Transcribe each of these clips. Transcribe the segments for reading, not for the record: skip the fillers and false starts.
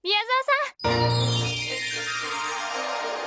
Miyazawa-san!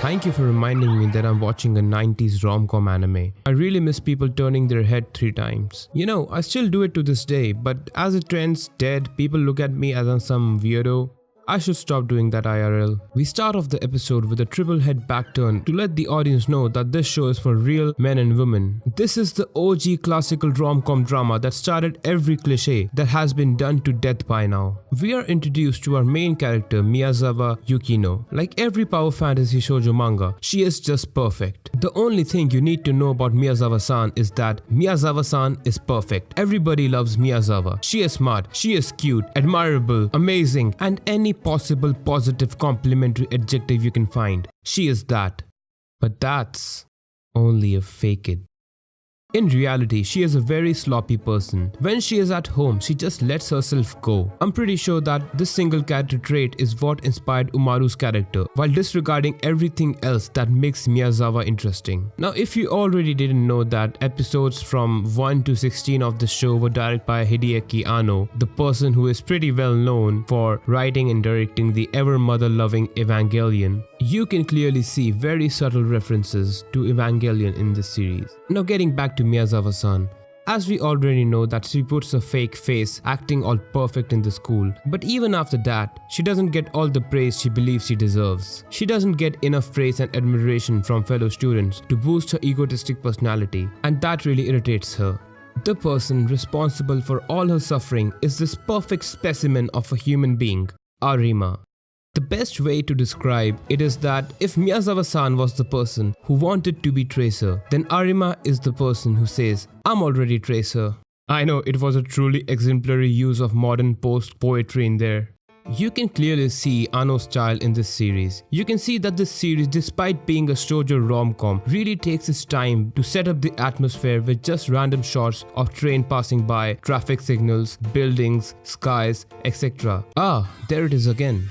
Thank you for reminding me that I'm watching a 90s rom-com anime. I really miss people turning their head 3 times. You know, I still do it to this day, but as it trends dead, people look at me as I'm some weirdo. I should stop doing that IRL. We start off the episode with a triple head back turn to let the audience know that this show is for real men and women. This is the OG classical rom-com drama that started every cliche that has been done to death by now. We are introduced to our main character Miyazawa Yukino. Like every power fantasy shoujo manga, she is just perfect. The only thing you need to know about Miyazawa-san is that Miyazawa-san is perfect. Everybody loves Miyazawa. She is smart, she is cute, admirable, amazing, and any possible positive complimentary adjective you can find. She is that. But that's only a fake it. In reality, she is a very sloppy person. When she is at home, she just lets herself go. I'm pretty sure that this single character trait is what inspired Umaru's character, while disregarding everything else that makes Miyazawa interesting. Now, if you already didn't know that episodes from 1 to 16 of the show were directed by Hideaki Anno, the person who is pretty well known for writing and directing the ever mother-loving Evangelion, you can clearly see very subtle references to Evangelion in this series. Now getting back to Miyazawa-san. As we already know that she puts a fake face acting all perfect in the school, but even after that, she doesn't get all the praise she believes she deserves. She doesn't get enough praise and admiration from fellow students to boost her egotistic personality, and that really irritates her. The person responsible for all her suffering is this perfect specimen of a human being, Arima. The best way to describe it is that if Miyazawa-san was the person who wanted to be Tracer, then Arima is the person who says, "I'm already Tracer." I know it was a truly exemplary use of modern post-poetry in there. You can clearly see Anno's style in this series. You can see that this series, despite being a shoujo rom-com, really takes its time to set up the atmosphere with just random shots of train passing by, traffic signals, buildings, skies, etc. Ah, there it is again.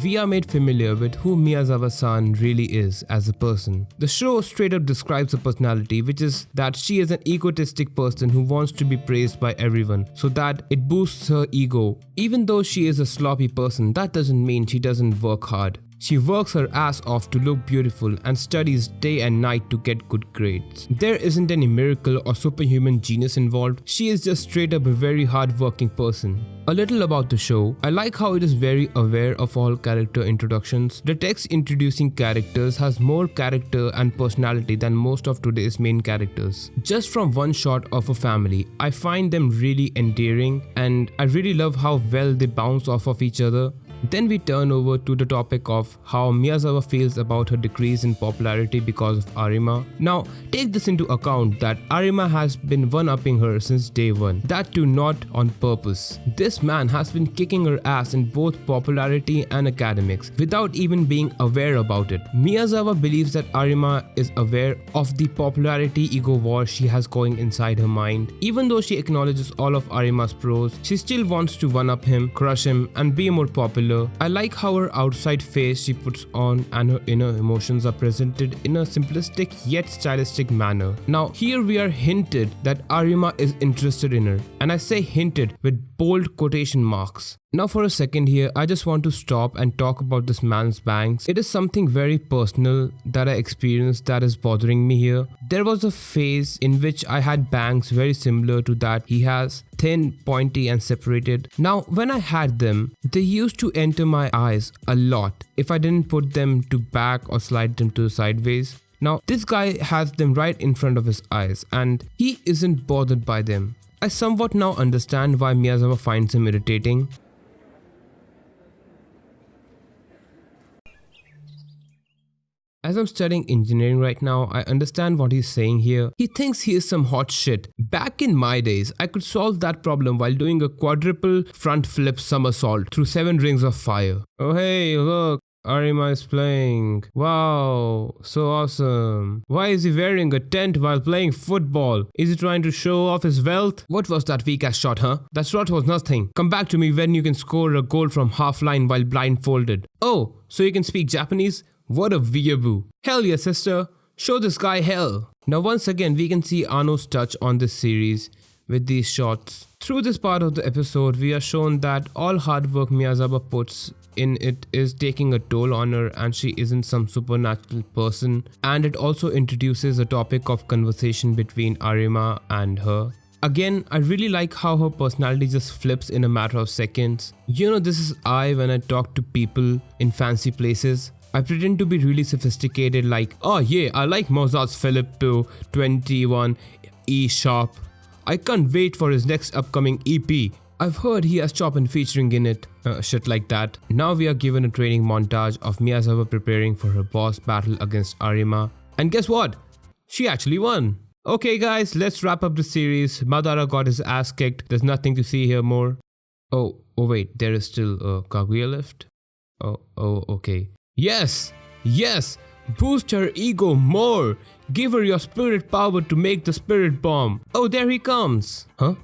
We are made familiar with who Miyazawa-san really is as a person. The show straight up describes her personality, which is that she is an egotistic person who wants to be praised by everyone, so that it boosts her ego. Even though she is a sloppy person, that doesn't mean she doesn't work hard. She works her ass off to look beautiful and studies day and night to get good grades. There isn't any miracle or superhuman genius involved. She is just straight up a very hard-working person. A little about the show. I like how it is very aware of all character introductions. The text introducing characters has more character and personality than most of today's main characters. Just from one shot of a family, I find them really endearing, and I really love how well they bounce off of each other. Then we turn over to the topic of how Miyazawa feels about her decrease in popularity because of Arima. Now, take this into account that Arima has been one-upping her since day one, that too not on purpose. This man has been kicking her ass in both popularity and academics without even being aware about it. Miyazawa believes that Arima is aware of the popularity ego war she has going inside her mind. Even though she acknowledges all of Arima's pros, she still wants to one-up him, crush him, and be more popular. I like how her outside face she puts on and her inner emotions are presented in a simplistic yet stylistic manner. Now here we are hinted that Arima is interested in her, and I say hinted with bold quotation marks. Now for a second here, I just want to stop and talk about this man's bangs. It is something very personal that I experienced that is bothering me here. There was a phase in which I had bangs very similar to that he has, thin, pointy and separated. Now when I had them, they used to enter my eyes a lot if I didn't put them to back or slide them to sideways. Now this guy has them right in front of his eyes and he isn't bothered by them. I somewhat now understand why Miyazawa finds him irritating. As I'm studying engineering right now, I understand what he's saying here. He thinks he is some hot shit. Back in my days, I could solve that problem while doing a quadruple front flip somersault through 7 rings of fire. Oh hey, look, Arima is playing. Wow, so awesome. Why is he wearing a tent while playing football? Is he trying to show off his wealth? What was that weak ass shot, huh? That shot was nothing. Come back to me when you can score a goal from half line while blindfolded. Oh, so you can speak Japanese? What a weeaboo. Hell yeah, sister. Show this guy hell. Now once again we can see Anno's touch on this series with these shots. Through this part of the episode, we are shown that all hard work Miyazawa puts in it is taking a toll on her and she isn't some supernatural person, and it also introduces a topic of conversation between Arima and her. Again, I really like how her personality just flips in a matter of seconds. You know, this is I when I talk to people in fancy places. I pretend to be really sophisticated like, oh yeah, I like Mozart's Philip 21 E sharp. I can't wait for his next upcoming EP. I've heard he has Chopin featuring in it. Shit like that. Now we are given a training montage of Miyazawa preparing for her boss battle against Arima. And guess what? She actually won. Okay guys, let's wrap up the series. Madara got his ass kicked. There's nothing to see here more. Oh wait, there is still Kaguya left? Oh, okay. Yes! Boost her ego more! Give her your spirit power to make the spirit bomb. Oh, there he comes! Huh?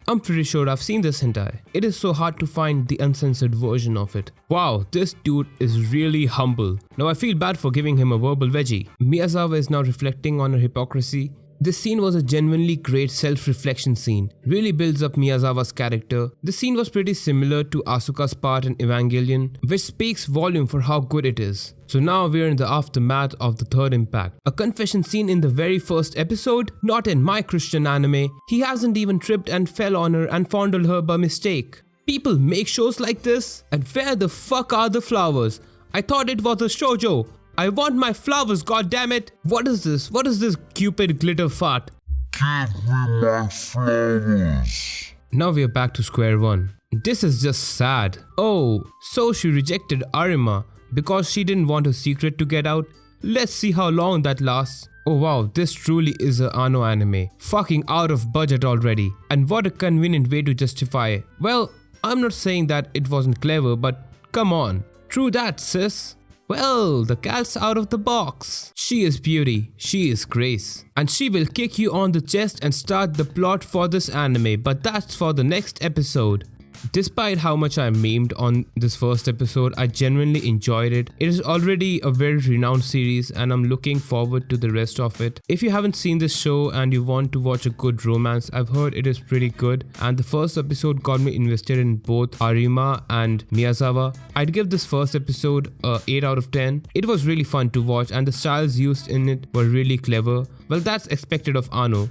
I'm pretty sure I've seen this hentai. It is so hard to find the uncensored version of it. Wow, this dude is really humble. Now I feel bad for giving him a verbal veggie. Miyazawa is now reflecting on her hypocrisy. This scene was a genuinely great self-reflection scene. Really builds up Miyazawa's character. This scene was pretty similar to Asuka's part in Evangelion, which speaks volume for how good it is. So now we're in the aftermath of the third impact. A confession scene in the very first episode? Not in my Christian anime. He hasn't even tripped and fell on her and fondled her by mistake. People make shows like this? And where the fuck are the flowers? I thought it was a shoujo. I want my flowers, goddammit! What is this? What is this Cupid glitter fart? Give me my flowers. Now we are back to square one. This is just sad. Oh, so she rejected Arima because she didn't want her secret to get out? Let's see how long that lasts. Oh wow, this truly is a Anno anime. Fucking out of budget already. And what a convenient way to justify it. Well, I'm not saying that it wasn't clever, but come on. True that, sis. Well, the cat's out of the box. She is beauty, she is grace. And she will kick you on the chest and start the plot for this anime, but that's for the next episode. Despite how much I memed on this first episode, I genuinely enjoyed it. It is already a very renowned series and I'm looking forward to the rest of it. If you haven't seen this show and you want to watch a good romance, I've heard it is pretty good, and the first episode got me invested in both Arima and Miyazawa. I'd give this first episode a 8 out of 10. It was really fun to watch and the styles used in it were really clever. Well, that's expected of Anno.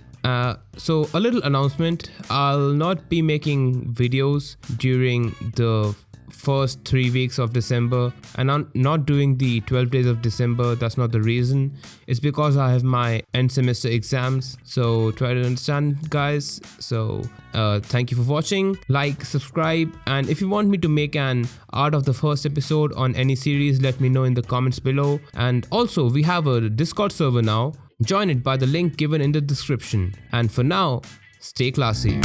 So a little announcement, I'll not be making videos during the first 3 weeks of December, and I'm not doing the 12 days of December. That's not the reason. It's because I have my end semester exams, so try to understand, guys. So thank you for watching. Like, subscribe, and if you want me to make an art of the first episode on any series, let me know in the comments below. And also we have a Discord server now. Join it by the link given in the description. And for now, stay classy.